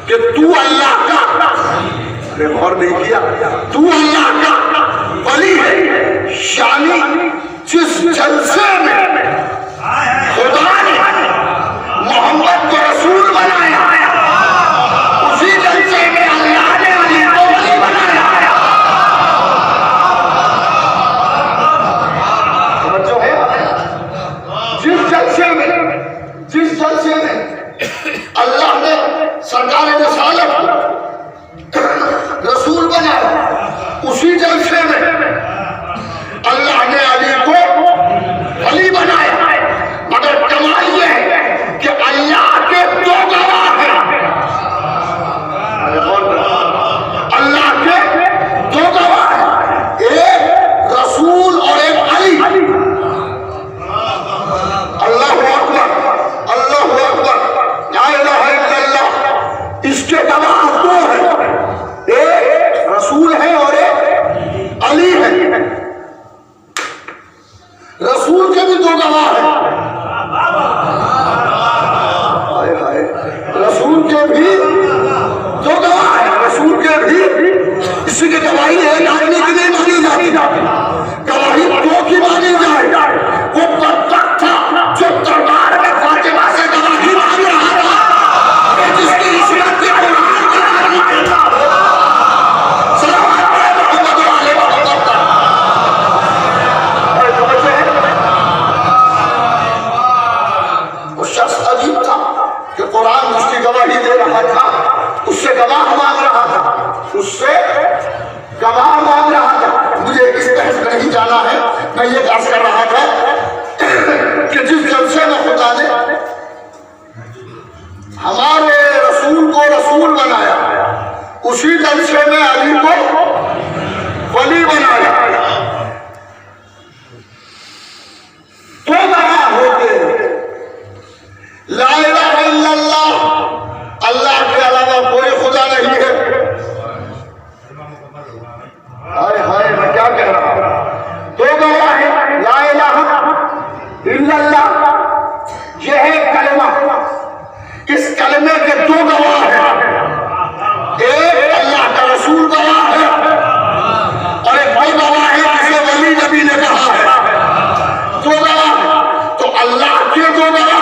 कि तू अल्लाह का, अरे गौर नहीं किया, तू अल्लाह का वली है। यानी जिस जलसे में खुदा ने मोहम्मद को रसूल बनाया, उसी जलसे में अल्लाह ने अली को वली बनाया। जो है जिस जलसे में अल्लाह ने सरकार रिसालत रसूल बनाया, उसी जलसे में अल्लाह ने अली को वली बनाया। मगर कमाल यह है कि अल्लाह के दो गवाह हैं, अल्लाह के दो गवाह हैं, एक रसूल और एक अली। अल्लाहु अकबर, अल्लाहु अकबर, ला इलाहा इल्लल्लाह। इसके गवाह दो हैं, एक रसूल है और एक अली है। रसूल के भी दो गवाह हैं, रसूल के भी दो गवाह हैं, रसूल के भी। इसी की गवाही एक आदमी की नहीं मानी जाती, गवाही दो की मानी जाए। वो बदबख्त था जो दरबार में फातिमा से गवाही मांग रहा था, जिसकी इस्मत के कुरान उसकी गवाही दे रहा था, उससे गवाह मांग रहा था, उससे गवाह मांग रहा था। मुझे इस बहस में नहीं जाना है, मैं ये बात कर रहा था कि जिस जलसे में खुदा ने हमारे रसूल को रसूल बनाया, उसी जलसे में अली को वली बनाया। तो गवाह होते ला इलाहा इल्लल्लाह, अल्लाह के अलावा कोई खुदा नहीं है। हाय हाय, मैं क्या कह रहा हूं। दो गवाह है, ला इलाहा इल्लल्लाह, यह है कलमा। इस कलमे के दो गवाह हैं, एक अल्लाह का रसूल गवाह है और एक वो गवाह है जिसे वली नबी ने कहा है। दो गवाह, तो अल्लाह के दो गवाह,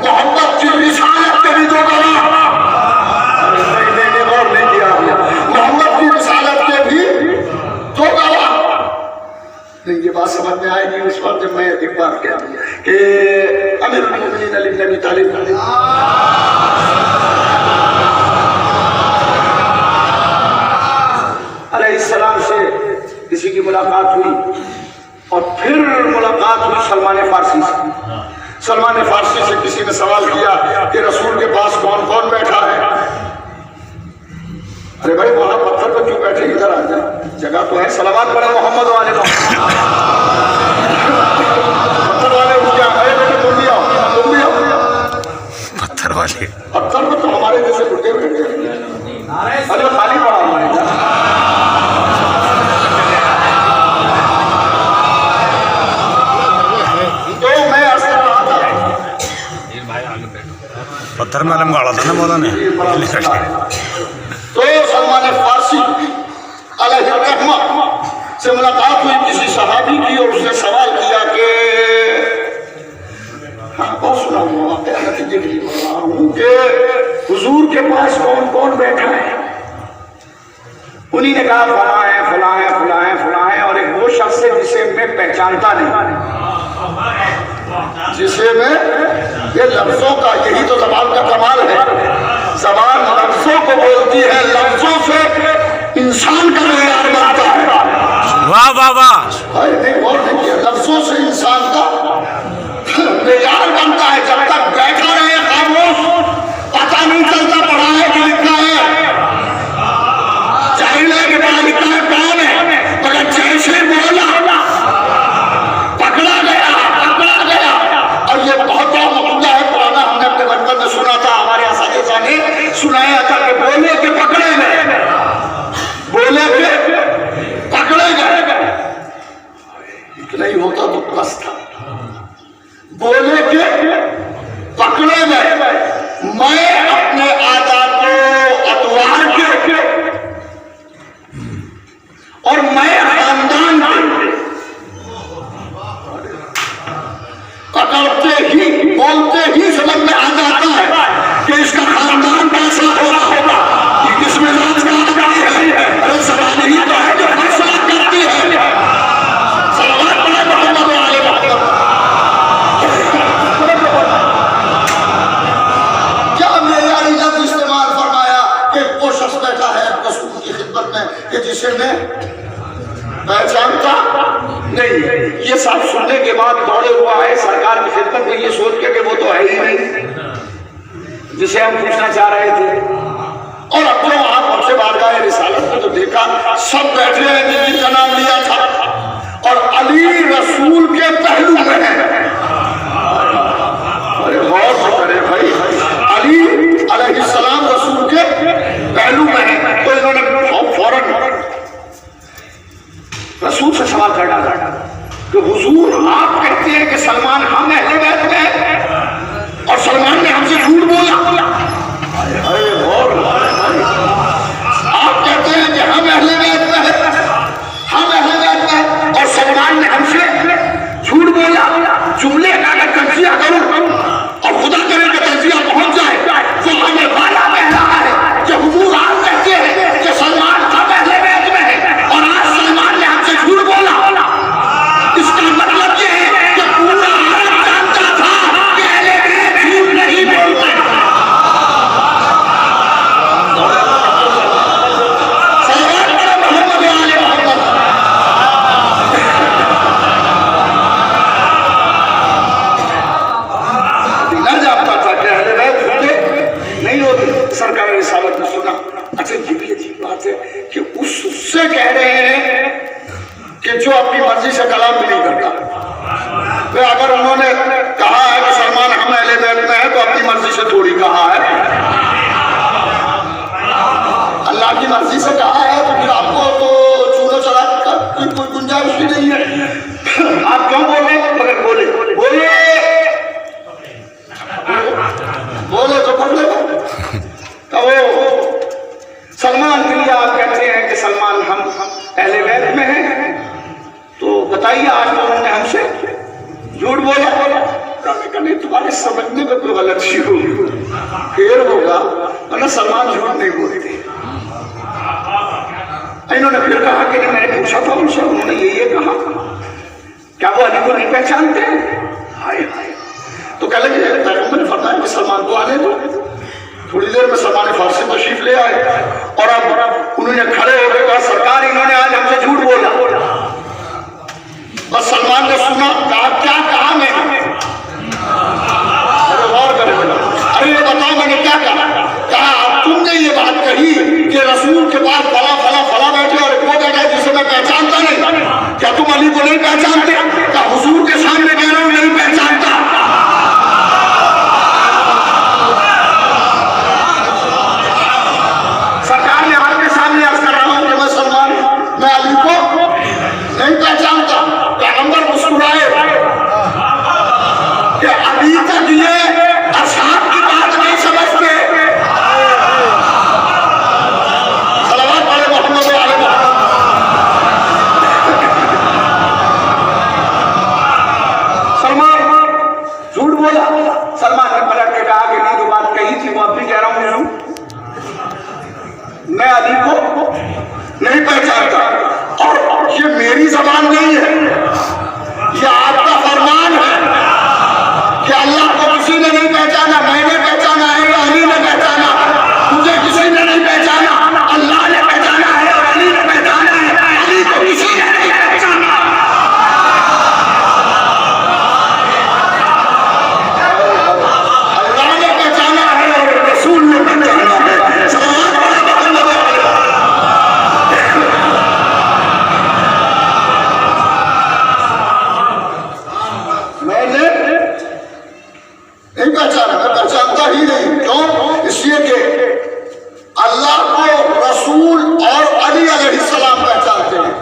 मोहम्मद की रिसालत के भी दो गवाह। गौर नहीं किया, मोहम्मद की रिसालत के भी दो गवाह। नहीं, ये बात समझ में आएगी उस वक्त जब मैं एक बार क्या कि अमीरुल मोमिनीन अली इब्न अबी तालिब अलैहिस्सलाम से किसी की मुलाकात हुई और फिर मुलाकात हुई सलमान फारसी से। सलमान फारसी से किसी ने सवाल किया कि रसूल के पास कौन कौन बैठा है। अरे भाई, वहां पत्थर पर क्यों बैठे, इधर आ जाए, जगह तो है। सलावत पढ़े मोहम्मद वाले, पत्थर वाले उठ गया। अरे बेटे तुम भी आओ, तुम भी आओ। पत्थर वाले, पत्थर पर तो हमारे जैसे बुढ़े बैठ गए। अरे खाली पड़ा हमारे। पत्थर में आलम गाड़ा था ना मौला ने। तो सलमान फारसी अलैहिर्रहमा से मुलाकात हुई किसी सहाबी की और उसने सवाल किया कि हाँ, बहुत सुना हुआ कि हुजूर के पास कौन कौन बैठा है। उन्हीं ने कहा फला है, फला है, फला है, फला है, और एक वो शख्स है जिसे मैं पहचानता नहीं, जिसे मैं, ये लफ्जों का, यही तो जबान का कमाल है। जबान लफ्जों को बोलती है, लफ्जों से इंसान का मेयार बनता है। वाह वाह वाह, लफ्जों से इंसान का मेयार बनता है। जब तक बैठा रहे खामोश, पता नहीं चलता पढ़ा है कि लिखा है, जाहिर है कि पढ़ा लिखा है कौन है, मगर जैसे बोला पकड़ा गया। और ये बहुत बड़ा मुद्दा है, पुराना हमने अपने बचपन में सुना था, हमारे असातिज़ा ने सुनाया था कि बोले के पकड़े गए, बोले के पकड़े गए। इतना ही होता तो बस था, बोले के पकड़े गए। जिसे मैं पहचानता नहीं। ये सब सुनने के बाद दौड़े हुआ है सरकार की खिदमत में, ये सोच के कि वो तो है ही नहीं जिसे हम पूछना चाह रहे थे। और अब तो वहां पहुंचे बारगाह रिसालत में तो देखा सब बैठे हैं जिनका नाम लिया था, और अली रसूल के पहलू में है। अरे गौर से करे भाई, अली अलैहिस्सलाम रसूल के पहलू में है। तो इन्होंने फौरन रसूल से सवाल कर डाला कि हुजूर आप कहते हैं कि सलमान हम अहले बैत में है और सलमान ने हमसे झूठ बोला। आप कहते हैं कि हम अहले बैत में है, हम अहले बैत में है और सलमान ने हमसे झूठ बोला। जुमले का अगर तजिया करूं और खुदा करे कि तजिया पहुंच जाए तो हमें वाला कह रहा है कि हुजूर आप कहते हैं कि सलमान हम अहले बैत में है और आज सलमान ने हमसे झूठ बोला। इसका मतलब ये है कि पूरा अरब जानता था कि अहले बैत झूठ नहीं बोलते। सरकार रिसालत ने सुना। अच्छा ये भी अजीब बात है कि उससे कह रहे हैं कि जो अपनी मर्जी से कलाम भी नहीं करता। तो अगर उन्होंने कहा है कि सलमान हम अहले बैत में है तो अपनी मर्जी से थोड़ी कहा है, अल्लाह की मर्जी से कहा है। तो फिर आपको तो चूल्हा चला की कोई गुंजाइश ही नहीं है। आप क्यों बोले? मगर बोले बोले बोले तो पढ़ ले। तो सलमान के लिए आप कहते हैं कि सलमान हम अहले बैत में हैं, तो बताइए आज तो उन्होंने हमसे झूठ बोला। नहीं तुम्हारे समझने में कोई गलती होगी, फिर होगा, वरना सलमान झूठ नहीं बोलते। इन्होंने फिर कहा कि नहीं, मैंने पूछा था उनसे, उन्होंने ये कहा। क्या वो अली को नहीं पहचानते? हाय हाय। तो कह लगे पैगंबर ने फरमाया कि सलमान को आने दो। थोड़ी देर में सलमान फारसी तशरीफ ले आए और अब उन्होंने खड़े हो गए, सरकार इन्होंने आज हमसे झूठ बोला। बस सलमान ने सुना, कहा क्या कहा मैंने? अरे गौर करें, अरे ये बताओ मैंने क्या कहा? कहा तुमने ये बात कही कि रसूल के पास फला फला फला बैठे और वो बैठा जिसे मैं पहचानता नहीं। क्या तुम अली को नहीं पहचानते? क्या हुजूर के सामने कह रहे हो नहीं पहचानता? सरकार ने आपके सामने अर्ज कर रहा हूं कि मैं सलमान, मैं अली को नहीं पहचानता। पैगंबर मुस्कुराए कि अभी तक ये असहाब की बात नहीं समझते। सलावत पढ़े मोहम्मद वाले सलमान झूठ बोला। सलमान ने पलट के कहा कि नहीं, जो बात कही थी वो अब भी कह रहा हूं, मैं अली को नहीं पहचानता। और ये मेरी जबान नहीं है, ये आपका फरमान है कि अल्लाह को किसी ने नहीं पहचाना, मैंने पहचाना है, अली ने पहचाना। मुझे किसी ने नहीं पहचाना, अल्लाह ने पहचाना है और अली ने पहचाना है। अली को किसी ने नहीं पहचाना। अल्लाह ने पहचाना है और रसूल ने पहचाना है। पहचानता ही नहीं। क्यों? इसलिए कि अल्लाह को रसूल और अली अलैहिस्सलाम पहचानते हैं।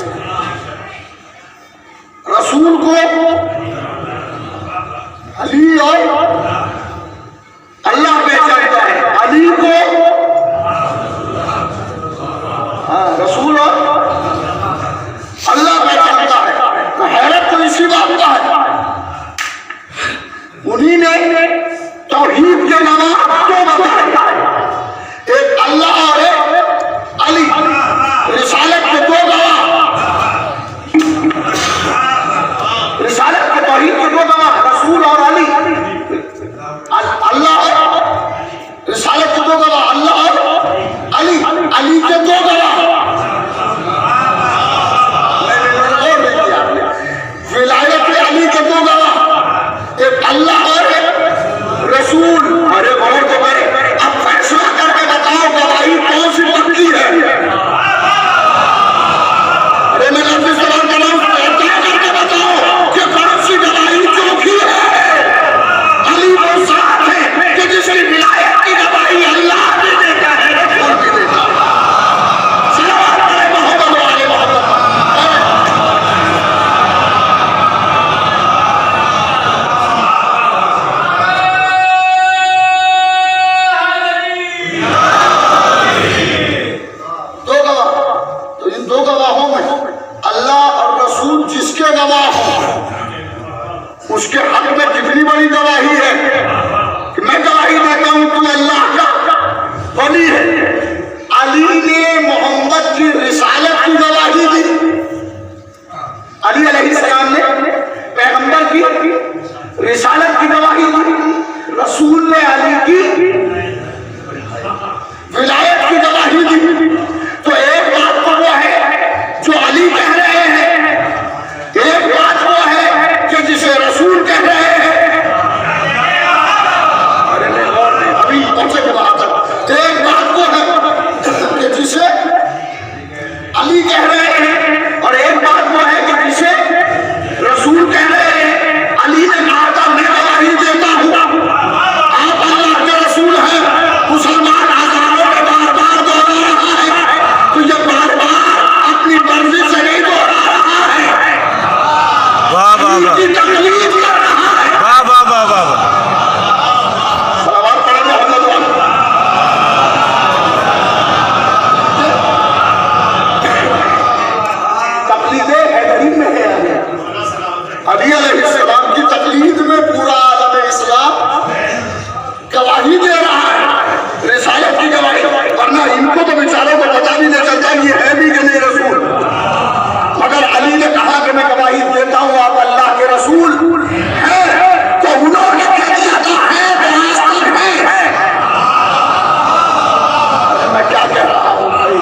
रसूल को अली और अल्लाह पहचानता है, अली को रसूल और अल्लाह पहचानता है। तो हैरत तो इसी बात का है, उन्हीं ने तौहीद के नाम क्यों बताया? एक अल्लाह और एक अली, रिसालत के दो गवाह। अली है। अली ने मोहम्मद की रिसालत की गवाही दी। अली अलैहिस्सलाम ने पैगंबर की रिसालत की गवाही दी। रसूल ने अली की विलायत की गवाही दी। तो एक बात तो वो है जो अली कह रहे हैं, एक बात वो है कि जिसे रसूल कह रहे हैं। अरे अभी पहुंचे के वहां तक। एक बात वो है कि जिसे अली कह रहे हैं और एक बात वो है कि जिसे रसूल कह रहे हैं। अली ने कहा था मैं गवाही देता हूं आप अल्लाह के रसूल हैं। मुसलमान हजारों में बार बार दोहरा रहा है, तो ये बार बार अपनी मर्जी से नहीं दोहरा रहा है, वाह वाह वाह उनकी तकलीफ कर रहा है। वाह वाह वाह वाह वाह। सलावत पढ़े मोहम्मद वाले। तकलीदें हैदरी में है। अली अलैहिस्सलाम की तकलीद में पूरा आलम इस्लाम गवाही दे रहा है, रिसालत की गवाही। वरना इनको तो बेचारों को पता भी नहीं चलता ये है भी कि नहीं रसूल। मगर अली ने कहा कि मैं गवाही देता हूं आप अल्लाह के रसूल हैं, तो उन्होंने कह दिया था है तो वास्तव में है। अरे मैं क्या कह रहा हूं भाई?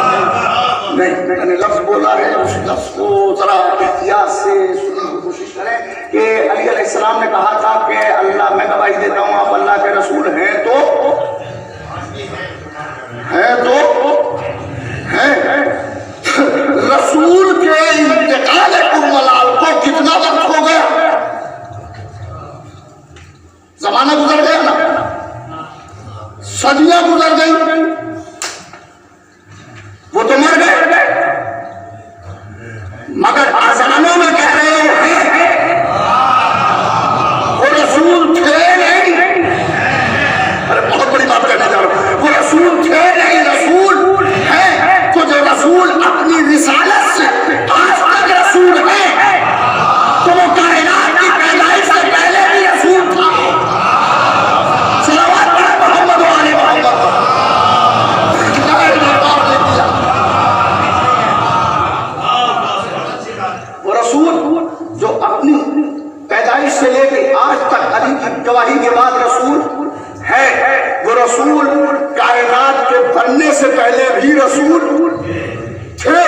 नहीं, मैंने लफ्ज बोला है, उस लफ्ज को जरा इतिहास से सुनने की कोशिश करें कि अली अलैहिस्सलाम ने कहा था कि अल्लाह मैं गवाही देता हूं आप अल्लाह के रसूल हैं, तो रसूल के इंतकाल कुर्मलाल को कितना वक्त हो गया? जमाना गुजर गया ना, सदियां गुजर गई, वो तो मर गए। मगर आजानों में कह रहे हैं वो रसूल थे नहीं। अरे बहुत बड़ी बात कहने जा रहा हूं। वो रसूल थे नहीं, रसूल है। तो जो रसूल अपनी रिसालत से आज तक रसूल है, तो वो कायनात की पैदाइश से पहले भी रसूल था। सलावत पढ़े मोहम्मद वाले मोहम्मद। वो रसूल जो अपनी पैदाइश से लेकर आज तक अली की गवाही के बाद रसूल है, वो रसूल कायनात के बनने से पहले भी रसूल थे।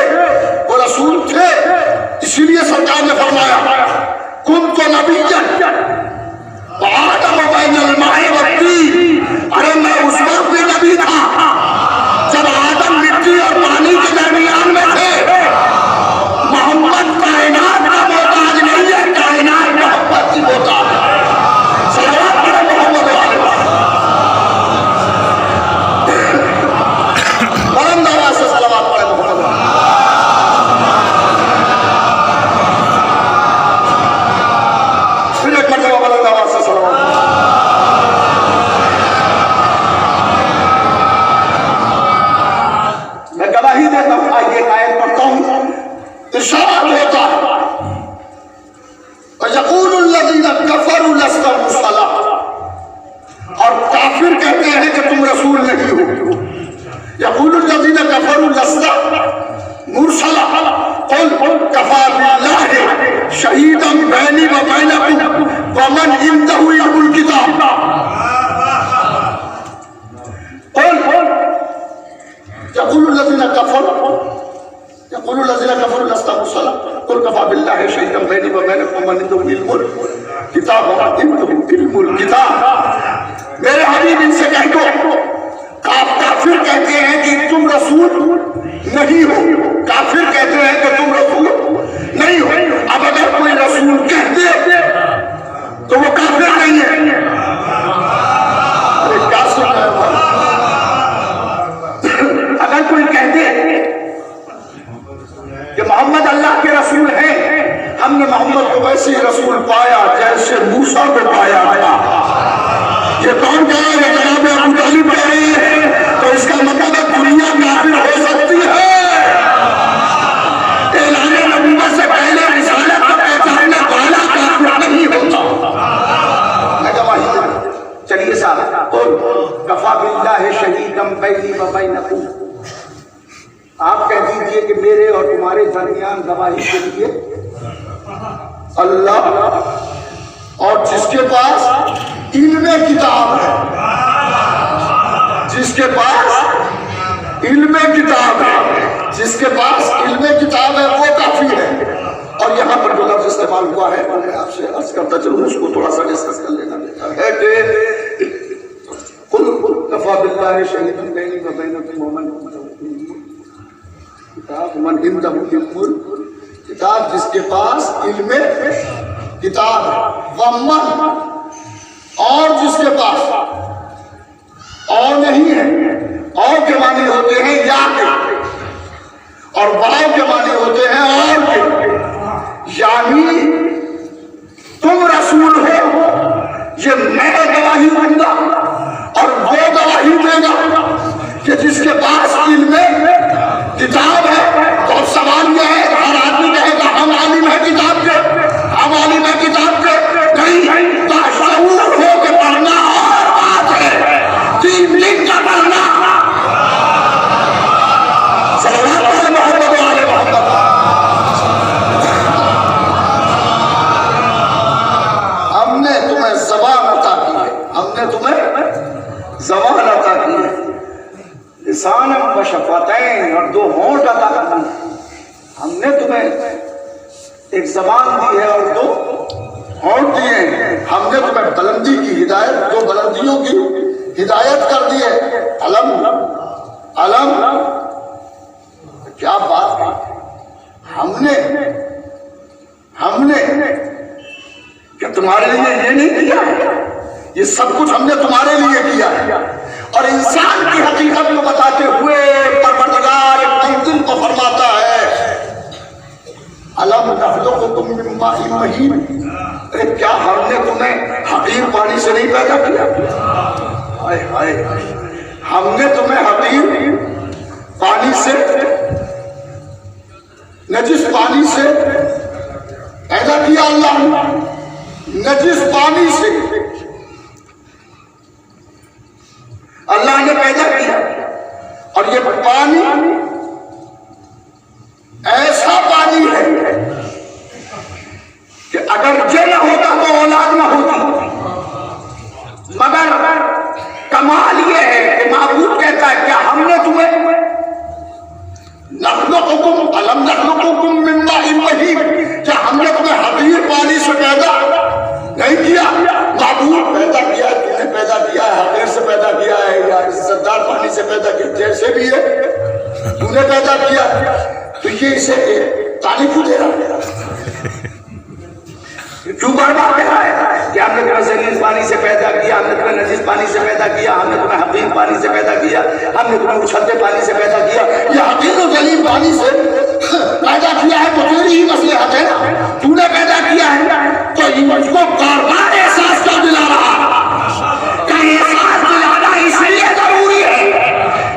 वो रसूल थे, इसीलिए सरकार ने फरमाया कुन्तु नबिय्यन व आदम बैनल मा'i वत्तीन। अरे मैं उस वक्त भी नबी था जब आदम मिट्टी और पानी के दरमियान में थे। मोहम्मद कायनात का मोहताज नहीं है, कायनात मोहम्मद की मोहताज है। सलावत पढ़े मोहम्मद वाले। बुलंद आवाज से सलावत पढ़े मोहम्मद वाले। फिर एक मरतबा बुलंद आवाज से सलावत। मैं गवाही देता हूं, आइए आयत पढ़ता हूं। इरशाद होता है यक़ूलुल्लज़ीना कफ़रू लस्ता मुरसला, और काफिर कहते हैं कि तुम रसूल नहीं हो। यक़ूलुल्लज़ीना कफ़रू लस्ता मुरसला क़ुल कफ़ा बिल्लाहि शहीदन बैनी व बैनकुम व मन इंदहु इल्मुल किताब। क़ुल यक़ूलुल्लज़ीना कफ़रू लस्ता मुरसला क़ुल कफ़ा बिल्लाहि शहीदन बैनी व बैनकुम व मन इंदहु इल्मुल किताब। इल्मुल किताब। मेरे हबीब इनसे कह दो, काफिर कहते हैं कि तुम रसूल नहीं हो, काफिर कहते हैं कि तुम रसूल नहीं हो। अब अगर कोई रसूल कह दे तो वो काफिर नहीं है। अरे क्या सुन रहे हो? अगर कोई कह दे कि मोहम्मद अल्लाह के रसूल हैं, हमने मोहम्मद को वैसे ही रसूल पाया जैसे मूसा को पाया था। ये कौन कह रहे हैं? जनाब अबू तालिब कह रहे हैं। तो इसका मतलब है दुनिया काफिर हो सकती है। ऐलान नबूवत से पहले रिसालत को पहचानने वाला काफिर नहीं होता। चलिए साहब, कफ़ा कफा बिल्लाहि शहीदम बैनी व बैनकुम, आप कह दीजिए कि मेरे और तुम्हारे दरमियान गवाही के लिए अल्लाह और जिसके पास इल्मे किताब है, जिसके पास इल्मे किताब है, जिसके पास इल्मे किताब है वो काफी है। और यहाँ पर जो लफ्ज इस्तेमाल हुआ है मैं आपसे अर्ज करता चलूँ, उसको थोड़ा सा डिस्कस कर लेना बेहतर है कि कुल कफा बिल्लाहि शहीदन बैनी व बैनकुम व मन किताब मन इंदहु उम्मुल किताब, जिसके पास इल्मे किताब है, वमन और जिसके पास और नहीं है, और के माने होते हैं या के, और वाव के माने होते हैं और के, यानी तुम रसूल हो, ये मैं गवाही दूंगा और वो गवाही देगा कि जिसके पास इल्मे किताब है। तो सवाल यह है, हर आदमी कहेगा हम आलिम है किताब के, हम आलिम है किताब के, नहीं, ताशऊर हो के पढ़ना और बात है, तीन लिख का पढ़ना। सल्लल्लाहु अलैहि वसल्लम, हमने तुम्हें ज़बान अता की है, हमने तुम्हें ज़बान अता की है, लिसानम व शफ़तैन, और दो होंठ अता की। हमने तुम्हें एक जबान दी है और दो होंठ दिए हैं। हमने तुम्हें बुलंदी की हिदायत, दो बुलंदियों की हिदायत कर दी है। अलम अलम, क्या बात है, हमने क्या तुम्हारे लिए ये नहीं किया है? ये सब कुछ हमने तुम्हारे लिए किया है। और इंसान की हकीकत को बताते हुए परवरदिगार मंजिल को फरमाता है, अलम नखलुकुकुम मिन माइन महीन, अरे क्या हमने तुम्हें हकीर पानी से नहीं पैदा किया? हाय हाय, हमने तुम्हें हकीर पानी से, नजिस पानी से पैदा किया। अल्लाह नजिस पानी से अल्लाह ने पैदा किया, और ये पानी ऐसा पानी है कि अगर ये न होता तो औलाद न होती। मगर कमाल ये है कि माबूद कहता है क्या हमने तुम्हें नखलुकुकुम अलम नखलुकुकुम मिन माइन महीन, क्या हमने तुम्हें हकीर पानी से पैदा नहीं किया? माबूद पैदा किया, तूने पैदा किया है, हकीर से पैदा किया है या इज्जतदार पानी से पैदा किया, जैसे भी है तूने पैदा किया। तो ये इसे तारीफ दे रहा है, क्यों बार बार कह रहा है कि हमने तुम्हें जलील पानी से पैदा किया, हमने तुम्हें नजीस पानी से पैदा किया, हमने तुम्हें हकीर पानी से पैदा किया, हमने तुम्हें उछलते पानी से पैदा किया। ये हकीर और जलील पानी से पैदा किया है तो तेरी ही मसलहत है ना, तूने पैदा किया है तो मुझको बार बार एहसास क्यों दिला रहा? कहीं एहसास दिलाना इसलिए जरूरी है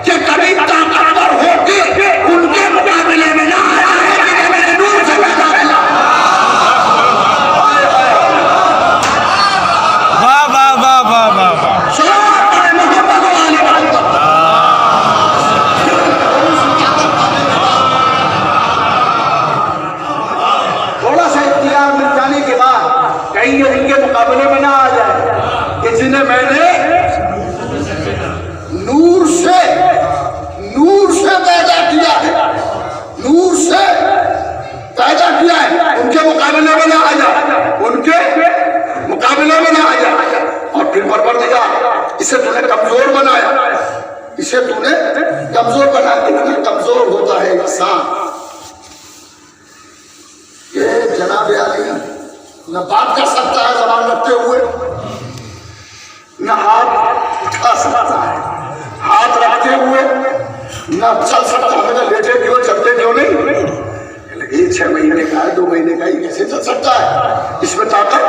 कि कभी ताकतवर होके उनके मुकाबले में ना आया है कि मैंने नूर से पैदा किया। वाह वाह वाह वाह वाह वाह, थोड़ा सा इख्तियार मिल जाने के बाद कहीं ये इनके मुकाबले में ना आ जाए कि जिन्हें मैंने नूर से पैदा किया है, नूर से पैदा किया है, उनके मुकाबले में ना आ जाए, उनके मुकाबले में ना आ जाए। और फिर परवरदिगार इसे तूने कमजोर बनाया, इसे तूने कमजोर बनाया। इतना कमजोर होता है इंसान, ये जनाब आली न बात कर सकता है जबान रखते हुए, न हाथ उठा सकता है हाथ रखते हुए, न चल सकता है, न लेटे क्यों चलते क्यों नहीं। 6 महीने का है, 2 महीने का ही कैसे चल सकता है? इसमें ताकत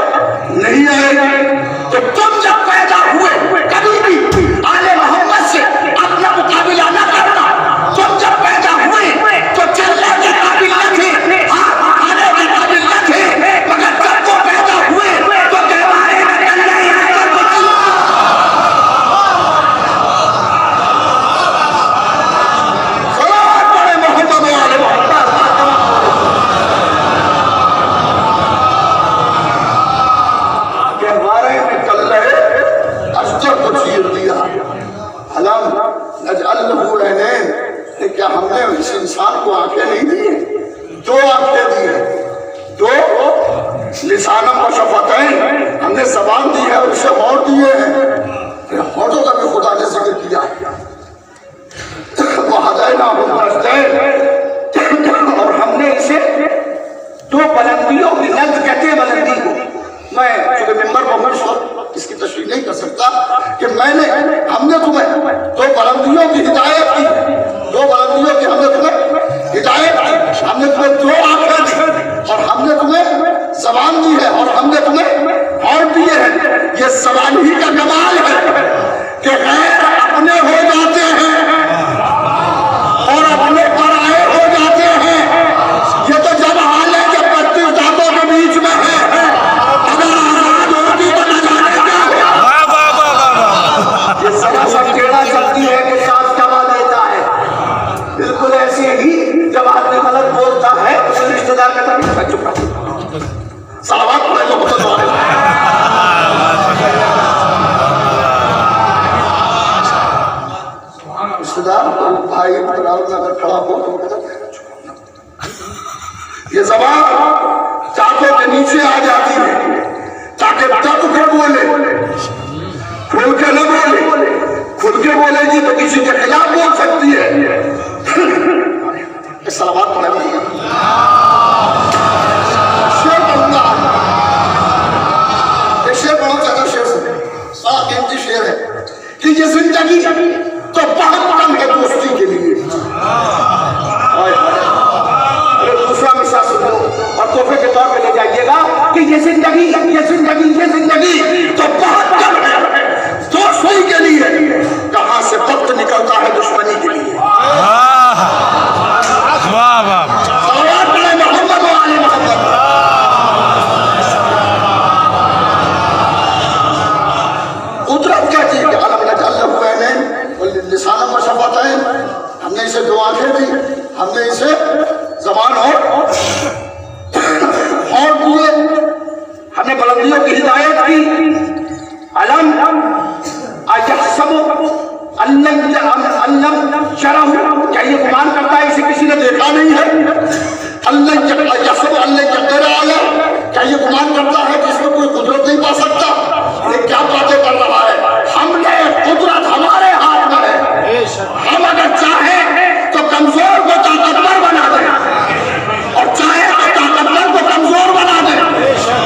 नहीं आएगी। तो तुम जब पैदा हुए कभी भी आले मोहम्मद से अपना मुकाबला न करना। तुम जब पैदा हुए तो चलने के काबिल न थे, हाथ उठाने के काबिल न थे, मगर जब वो पैदा हुए तो कहवारे में चल रहे हैं। अलम नजअल लहू ऐनैन, क्या हमने इस इंसान को आंखें नहीं दी है? 2 आंखें दी है, 2 लिसानम व शफतैन, हमने ज़बान दी है और उसे होंठ दिए हैं। होंठों का भी खुदा ने जिक्र किया है। और हमने इसे 2 बुलंदियों की नज़्र कहते हैं बुलंदी को। मैं चूंकि मिंबर पर हूं इसकी तशरीह नहीं कर सकता कि हमने तुम्हें 2 बुलंदियों की हिदायत की, 2 बुलंदियों की हमने तुम्हें हिदायत की, हमने तुम्हें 2 आंखें दी और हमने तुम्हें ज़बान दी है और हमने तुम्हें होंठ दिए हैं। ये ज़बान ही का कमाल है कि गैर अपने हो जाते हैं और अपने पराए हो जाते हैं। ये तो जब हाल है जब 32 दांतों के बीच में है, अगर आजाद होती तो न जाने क्या हो। ये सरासर टेढ़ा चलती है कि सांस कमा देता है। बिल्कुल ऐसे ही जब आदमी गलत बोलता है उसे रिश्तेदार कहता है चुप रहो, सलावत पढ़े तो बहुत रिश्तेदार भाई अगर खड़ा हो तो ये ज़बान चाकों के नीचे आ जाती है ताकि दब के बोले, खुल के न बोले। खुल के बोलेगी तो किसी के खिलाफ बोल सकती है। सलावत पढ़े शेर पढ़ूंगा, शेर पढ़ो चाचा, शेर से बड़ा कीमती शेर है कि ये जिंदगी तो बहुत कम है दोस्ती के लिए। दूसरा मिसाल सुन लो और तोहफे के तौर पे ले जाइएगा कि ये जिंदगी तो बहुत कम है दोस्ती के लिए। कहां से वक्त निकलता है दुश्मनी के लिए। कुदरत कहती है कि अलम नजअल लहू ऐनैन व लिसानम व शफतैन, हमने इसे 2 आंखें दी, हमने इसे ज़बान और होंठ दिए, हमने बुलंदियों की हिदायत की। अलम अयहसबु अल्लम शरहु, क्या ये गुमान करता है इसे किसी ने देखा नहीं है? अयहसबु अल्लन यक़दिर अलैहि, क्या ये गुमान करता है कि इसमें कोई कुदरत नहीं पा सकता? ये क्या बातें कर रहा है? हमने कुदरत हमारे हाथ में है। हम अगर चाहें तो कमजोर को ताकतवर बना दें और चाहे तो ताकतवर को कमजोर बना दें।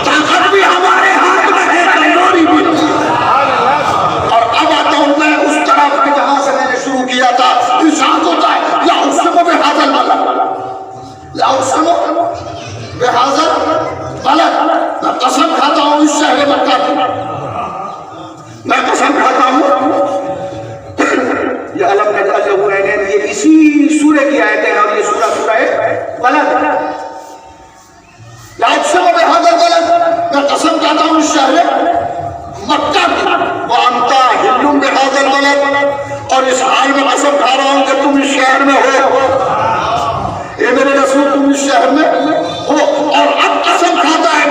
ताकत भी हमारे हाथ में है, कमजोरी भी। और अब आता हूं मैं उस तरफ के जहां से मैंने शुरू किया था। इंसान होता है या उसको बेहाजल बलद, या उसको बेहाजल बलद। मैं कसम खाता हूं इस शहर मक्का की, मैं कसम खाता हूं ये अलम नजअल लहू ऐनैन, ये इसी सूरह की आयत है और ये सूरह है बलद। मैं कसम खाता हूं इस शहर मक्का की, वो अंता हिल्लुम बेहाजल बलद, और इस हाल में कसम खा रहा हूं कि तुम इस शहर में हो, ये मेरे रसूल तुम इस शहर में हो। और अब कसम खाता है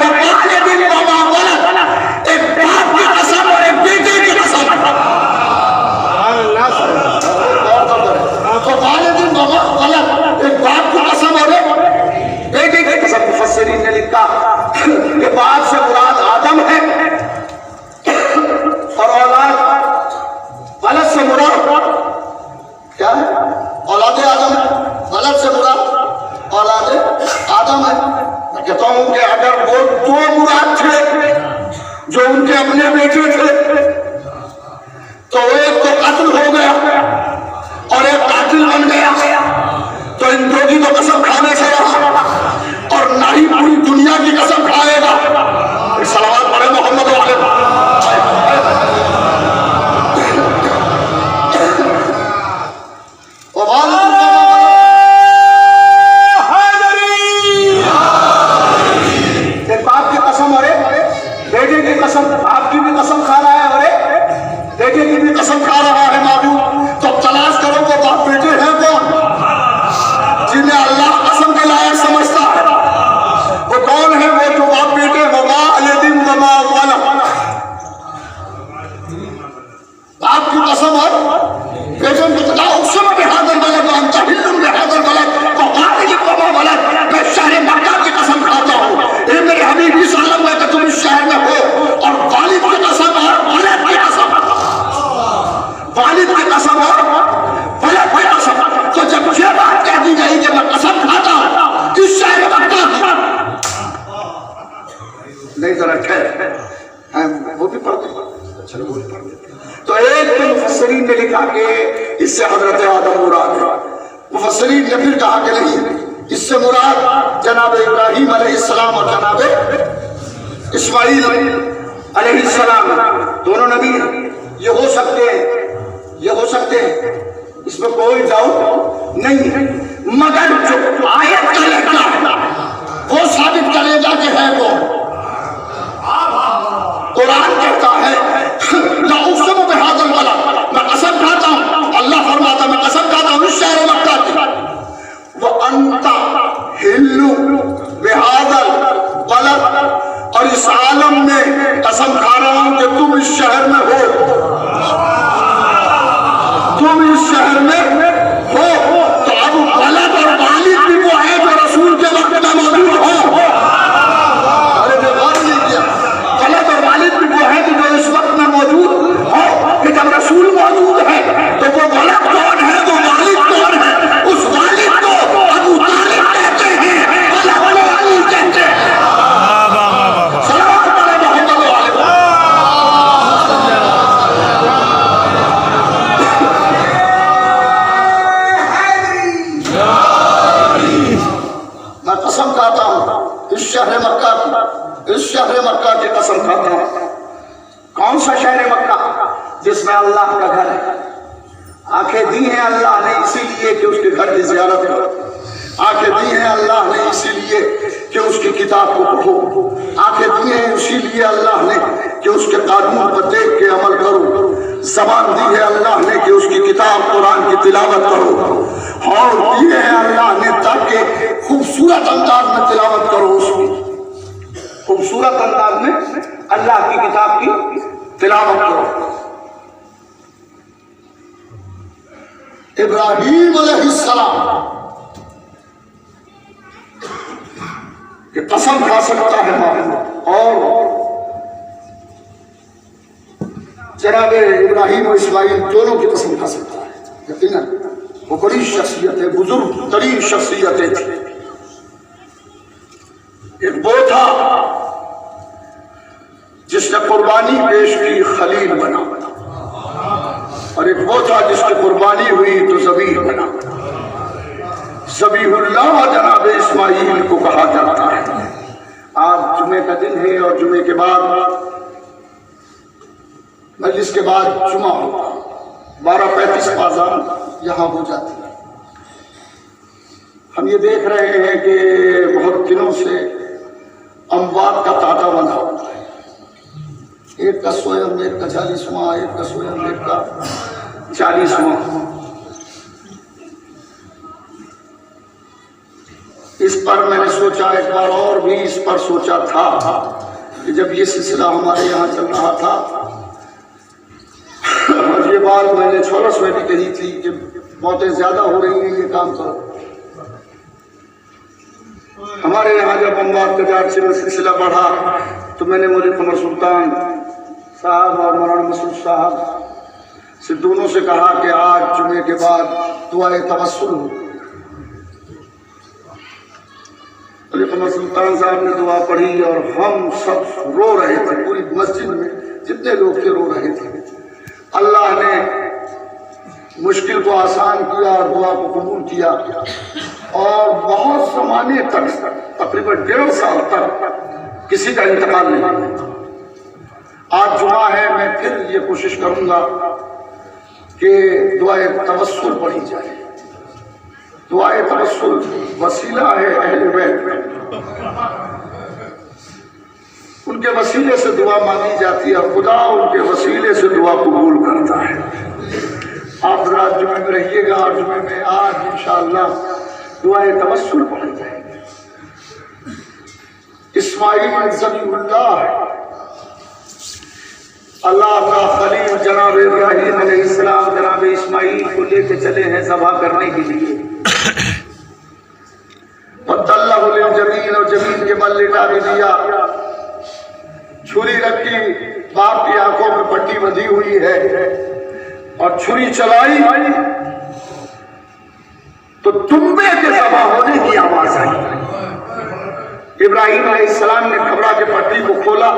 एक बाप की कसम और एक बेटे की कसम, एक बाप की कसम और एक बेटे की कसम। मुफस्सिरीन ने लिखा कि बाप से मुराद आदम है और औलाद वलद से मुराद क्या है? औलाद आदम है। वलद से मुराद औलाद आदम है। मैं कहता हूं कि अगर वो 2 मुराद थे जो उनके अपने बेटे थे तो एक तो कत्ल हो गया और एक कातिल बन गया, तो इन 2 की तो कसम खाने से रहा और ना ही पूरी दुनिया की कसम खाएगा। सलावत पढ़े मोहम्मद वाले। एक बाप की कसम और एक बेटे की कसम, बाप की भी कसम खा रहा है और एक बेटे की भी कसम खा रहा है। मालूम तो लिखा कि इससे हजरत आदम मुराद है। मुफस्सिरीन ने फिर कहा कि नहीं, इससे मुराद जनाब इब्राहिम अलैहिस्सलाम और जनाब इस्माइल अलैहिस्सलाम दोनों नबी ये हो सकते हैं, ये हो सकते हैं, इसमें कोई डाउट नहीं है। मगर जो आयत का लड़का है वो साबित करेगा कि है वो। कुरान कहता है लाउक़सिमु बिहाज़ल बलद, मैं कसम खाता हूँ, अल्लाह फरमाता मैं कसम खाता हूँ इस शहर मक्का की, व अंता हिल्लु बिहाज़ल बलद, और इस आलम में कसम खा रहा हूँ कि तुम इस शहर में हो, तुम इस शहर में हो। तो अब बलद और वालिद भी वो है जो रसूल के वक्त में मौजूद हो। अरे गौर नहीं किया, बलद और वालिद भी वो है जो इस वक्त में मौजूद हो कि जब रसूल मौजूद है तो वो बलद कौन है, वो वालिद कौन है? उस वालिद को अबू तालिब कहते हैं, बलद को अली कहते हैं। सलावत पढ़े मोहम्मद वाले को। मैं कसम खाता हूँ इस शहर मक्का की, इस शहर मक्का की कसम खाता हूँ। कौन सा शहर मक्का? जिसमें अल्लाह का घर है। आंखें दी हैं अल्लाह ने इसीलिए कि उसके घर की ज़ियारत करो। आंखें दी हैं अल्लाह ने इसीलिए कि उसकी किताब को पढ़ो। आंखें दी हैं इसीलिए अल्लाह ने कि उसके कानून पर देख के अमल करो। ज़बान दी है अल्लाह ने कि उसकी किताब कुरान की तिलावत करो। और दिए हैं अल्लाह ने ताकि खूबसूरत अंदाज में तिलावत करो, उसकी खूबसूरत अंदाज में अल्लाह की किताब की तिलावत करो। इब्राहीम अलैहिस्सलाम की कसम खा सकता है और जनाब इब्राहीम और इस्माइल दोनों की कसम खा सकता है। यकीनन वो बड़ी शख्सियत है, बुजुर्ग तरीन शख्सियतें थी। एक वो था जिसने कुर्बानी पेश की, खलील बना, और एक वो था जिसकी कुर्बानी हुई तो ज़बीह बना। ज़बीहुल्लाह जनाब इस्माइल को कहा जाता है। आज जुमे का दिन है और जुमे के बाद मजलिस के बाद जुमा होगा, 12:35 आज़ान यहाँ हो जाती है। हम ये देख रहे हैं कि बहुत दिनों से अमवात का तांता बना हुआ है। एक का स्वयं, एक का 40वां, एक का स्वयं, एक का 40वां। इस पर मैंने सोचा, एक बार और भी इस पर सोचा था कि जब ये सिलसिला हमारे यहाँ चल रहा था, और ये बात मैंने छोरस में भी कही थी कि मौतें ज्यादा हो रही हैं, ये काम करो। हमारे यहाँ जब अमवात का जार सिलसिला बढ़ा तो मैंने मौलवी कमर सुल्तान साहब और मौलाना मसूद साहब से दोनों से कहा कि आज जुमे के बाद दुआए तवस्सुल हो। मौलवी कमर सुल्तान साहब ने दुआ पढ़ी और हम सब रो रहे थे, पूरी मस्जिद में जितने लोग थे रो रहे थे। अल्लाह ने मुश्किल को आसान किया और दुआ को कबूल किया, और बहुत ज़माने तक, तकरीबन 1.5 साल तक किसी का इंतकाल नहीं। आज जुमा है, मैं फिर ये कोशिश करूंगा कि दुआए तवस्सुल पढ़ी जाए। दुआए तवस्सुल वसीला है अहले बैत, उनके वसीले से दुआ मांगी जाती है, खुदा उनके वसीले से दुआ कबूल करता है। आप रात जुमे में रहिएगा और जुमे में आज इंशाअल्लाह दुआए तवस्सुल पढ़ी जाएगी। इस्माइल ज़बीहुल्लाह, अल्लाह का खलील जनाब इब्राहीम अलैहिस्सलाम जनाब इस्माइल को लेके चले हैं ज़बह करने के लिए। वतल्लहु लिल जमीन, और जमीन के बल लिटा भी दिया। छुरी रखी, बाप की आंखों में पट्टी बंधी हुई है, और छुरी चलाई तो तुम्बे के ज़बह होने की आवाज आई। इब्राहीम अलैहिस्सलाम ने घबरा के पट्टी को खोला,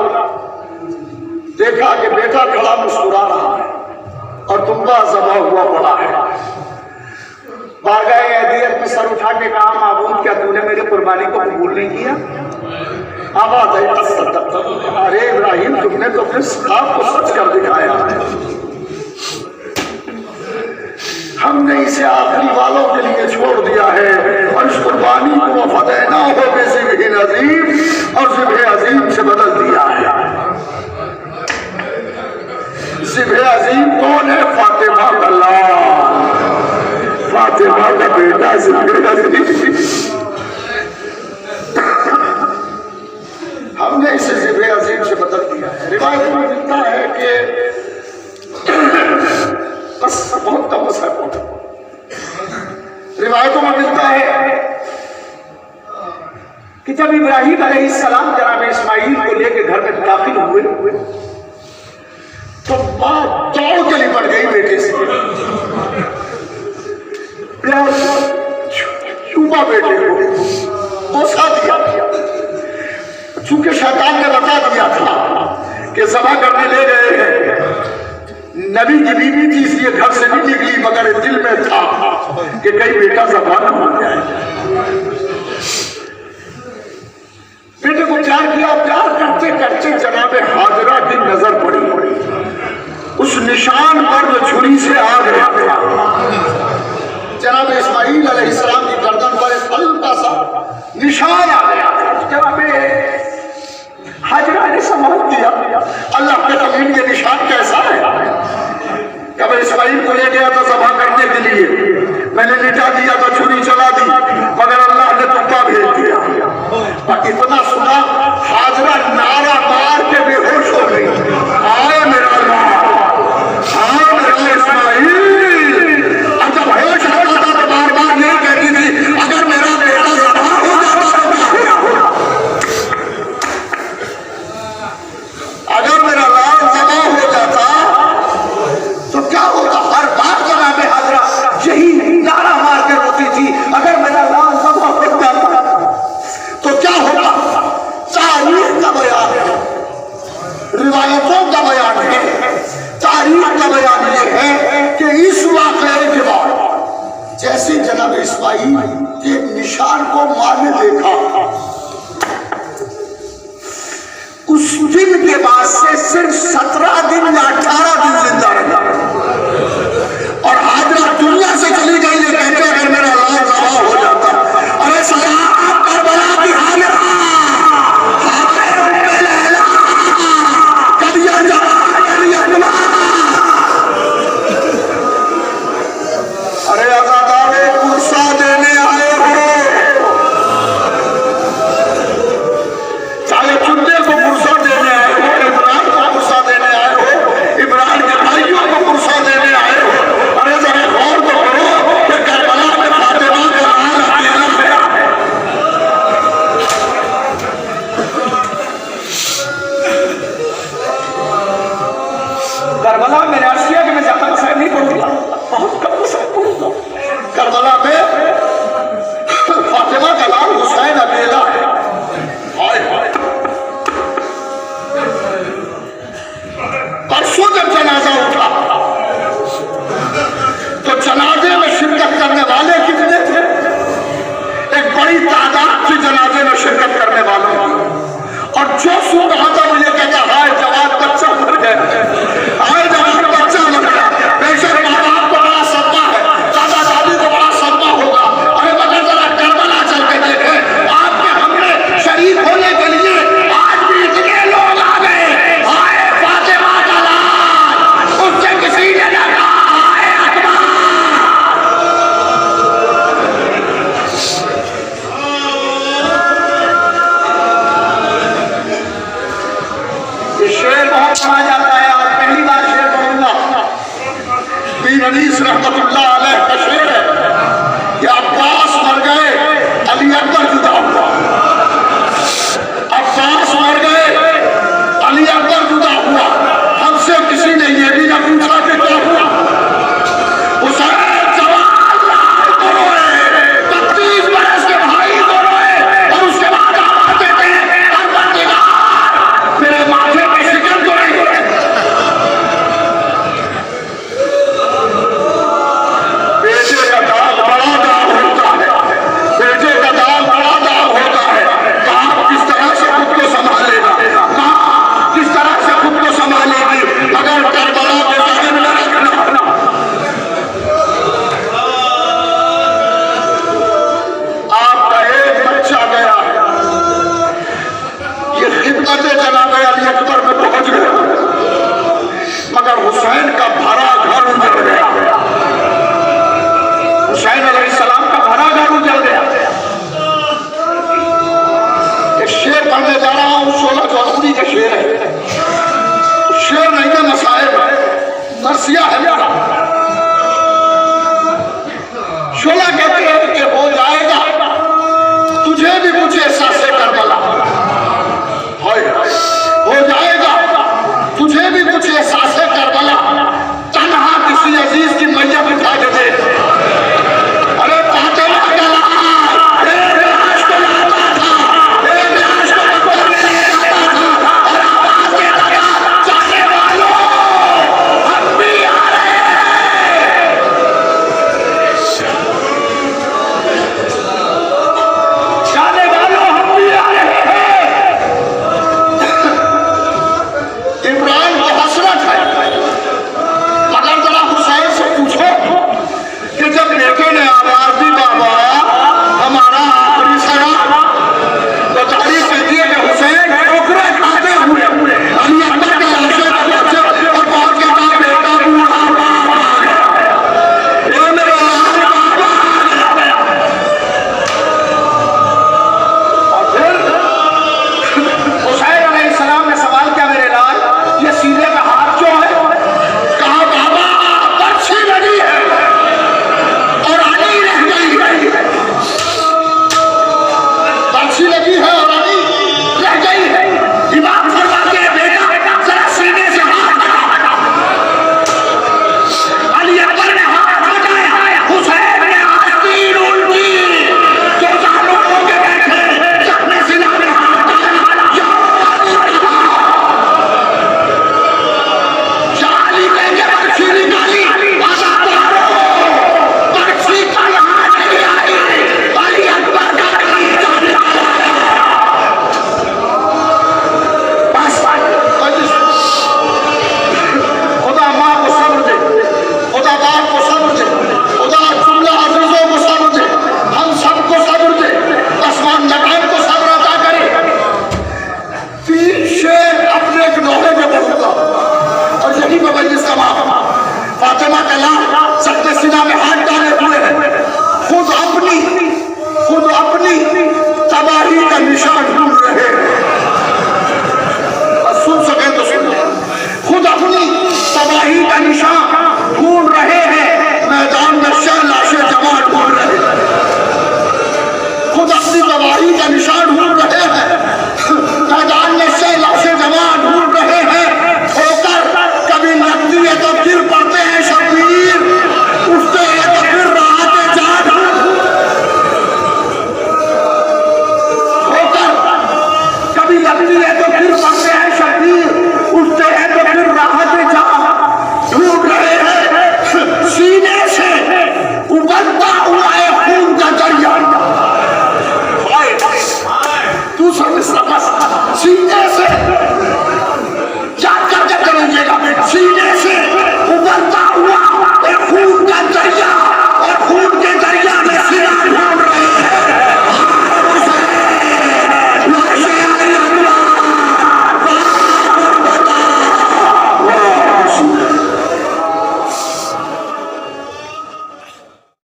देखा कि बेटा खड़ा मुस्कुरा रहा है और दुम्बा ज़बह हुआ पड़ा है। बारगाह अदीयत में सर उठा के कहा, माबूद क्या तूने मेरी कुर्बानी को कबूल नहीं किया? आवाज आई, अरे इब्राहिम तुमने तो अपने ख्वाब को सच कर दिखाया है। हमने इसे आखिरी वालों के लिए छोड़ दिया है और इस कुर्बानी को फदेना हो ज़िब्ह अज़ीम और ज़िब्ह अज़ीम से बदल दिया है। ज़िब्ह अज़ीम कौन है? फातिमा का लाल, फातिमा का बेटा ज़िब्ह अज़ीम। हमने इसे ज़िब्ह अज़ीम से बदल दिया है। रिवायत में मिलता है कि बस बहुत कम मसला पहुंचा। रिवायतों में मिलता है कि जब इब्राहिम अलैहिस्सलाम जनाब इस्माइल को लेकर घर में दाखिल हुए तो मां दौड़ के लिपट गई बेटे से, प्यार चूमा बेटे को बोसा दिया। चूंकि शैतान ने बता दिया था कि ज़बह करने ले गए हैं, नबी की बीवी थी इसलिए घर से नहीं निकली, मगर दिल में था कि कहीं बेटा ज़बह न हो जाए। बेटे को प्यार किया, प्यार करते करते जनाब हाजरा की नजर पड़ी, उस निशान पर जो छुरी से आ गया था जनाब इस्माइल अलैहिस्सलाम की गर्दन पर एक हल्का सा निशान आ गया। जनाब हाजरा ने संभाल दिया, अल्लाह के कमीन के निशान कैसा है? जब इस्माइल को ले गया था ज़बह करने के लिए, मैंने लिटा दिया था, छुरी चला दी, मगर अल्लाह ने तुक्का भेज दिया। इतना सुना, हाजरा नारा मार के बेहोश हो गई, आए मेरा अल्लाह, आए मेरा इस्माइल। और जब होश आता था तो बार बार नहीं कहती थी, अगर मेरा बेटा ज़बह हो जाता तो क्या होगा, अगर मेरा लाल ज़बह हो जाता तो क्या होगा। हर बार जनाब हाजरा यही नारा मार के रोती थी, अगर मेरा लाल ज़बह हो जाता तो क्या होगा। तारीख का बयान है, रिवायतों का बयान है, तारीख का बयान यह है कि इस वाक़ये के बाद जैसे जनाब इस्माइल के निशान को माँ ने देखा, उस दिन के बाद से सिर्फ 17 दिन या 18 दिन जिंदा रहा।